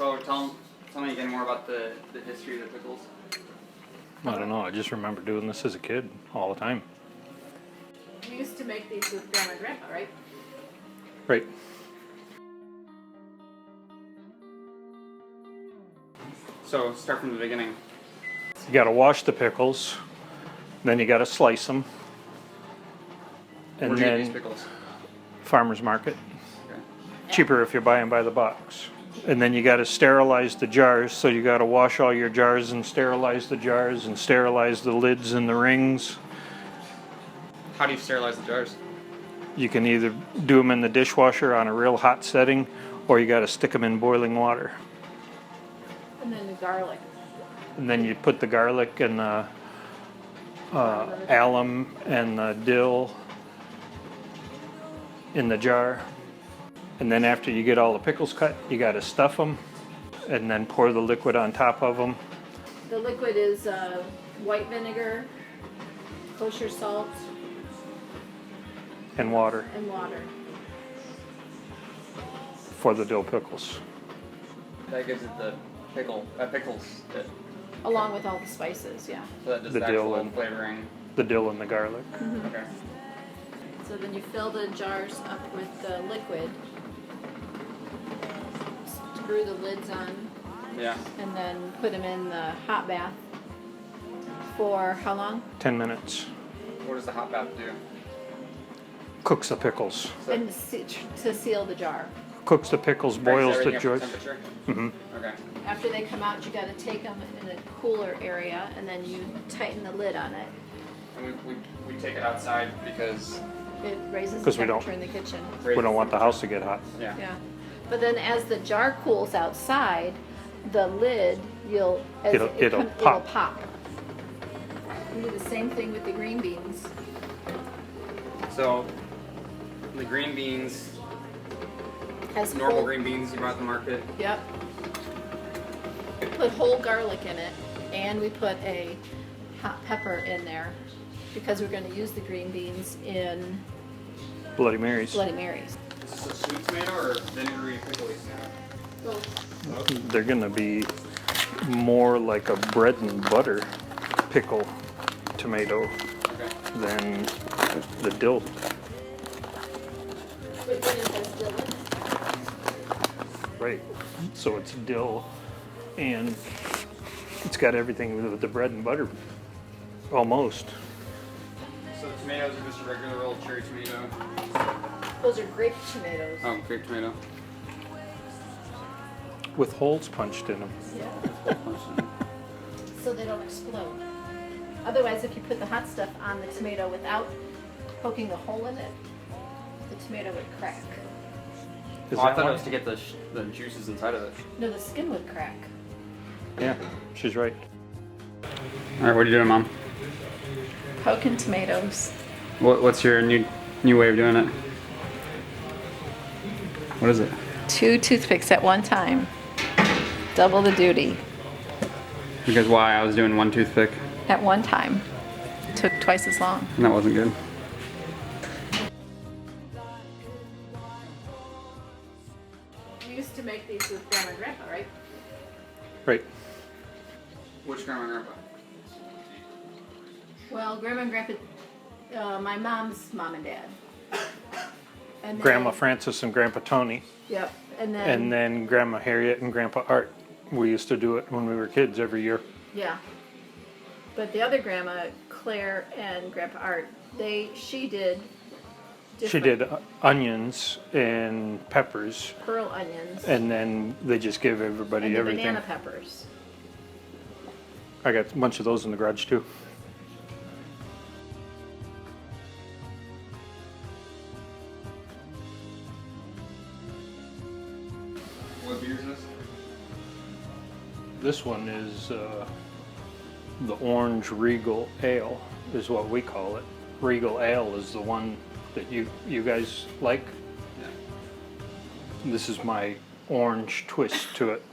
So tell me again more about the history of the pickles. I don't know, I just remember doing this as a kid all the time. We used to make these with Grandma and Grandpa, right? Right. So start from the beginning. You gotta wash the pickles, then you gotta slice them. And Where'd you get these then pickles? farmer's market. Okay. Cheaper if you buy them by the box. And then you gotta sterilize the jars, so you gotta wash all your jars and sterilize the jars and sterilize the lids and the rings. How do you sterilize the jars? You can either do them in the dishwasher on a real hot setting, or you gotta stick them in boiling water. And then the garlic. And then you put the garlic and the alum and the dill in the jar. And then after you get all the pickles cut, you gotta stuff them and then pour the liquid on top of them. The liquid is white vinegar, kosher salt, And water and water. for the dill pickles. That gives it the pickles. Along with all the spices, yeah. So that just The the dill actual and- flavoring. The dill and the garlic. Okay. So then you fill the jars up with the liquid, screw the lids on, Yeah. and then put them in the hot bath for how long? 10 minutes. What does the hot bath do? Cooks the pickles. So And to seal the jar. Cooks the pickles, boils the everything up to joys. temperature? hmm Okay. After they come out, you gotta take them in a cooler area, and then you tighten the lid on it. And we take it outside because It raises the 'Cause we don't- temperature in the kitchen. We don't want the house to get hot. Yeah. Yeah. But then as the jar cools outside, the lid, It'll it'll pop. pop. We do the same thing with the green beans. So the green beans, Has normal whole, green beans you buy at the market. Yep. Put whole garlic in it, and we put a hot pepper in there because we're going to use the green beans in Bloody Marys. Bloody Marys. Is this a sweet tomato or vinegary pickly tomato? Both. They're gonna be more like a bread and butter pickle tomato Okay. than the dill. But then it has dill in it. Right. So it's dill and it's got everything with the bread and butter. Almost. So the tomatoes are just a regular old cherry tomato. Those are grape tomatoes. Oh, grape tomato. With holes punched in them. Yeah. So they don't explode. Otherwise, if you put the hot stuff on the tomato without poking the hole in it, the tomato would crack. Is Oh, I that thought it why? was to get the juices inside of it. No, the skin would crack. Yeah, she's right. All right, what are you doing, Mom? Poking tomatoes. What's your new way of doing it? What is it? 2 toothpicks at one time. Double the duty. Because why? I was doing one toothpick, At one time. Took twice as long. and that wasn't good. We used to make these with Grandma and Grandpa, right? Right. Which grandma and grandpa? Well, Grandma and Grandpa, my mom's mom and dad. And then, Grandma Frances and Grandpa Tony. Yep. And And then Grandma Harriet and Grandpa Art. We used to do it when we were kids every year. yeah. But the other grandma, Claire and Grandpa Art, she did She different did onions and peppers, pearl onions and then they just give everybody and the everything. banana peppers. I got a bunch of those in the garage too. What beer is this? This one is the Orange Regal Ale, is what we call it. Regal Ale is the one that you guys like. Yeah. This is my orange twist to it.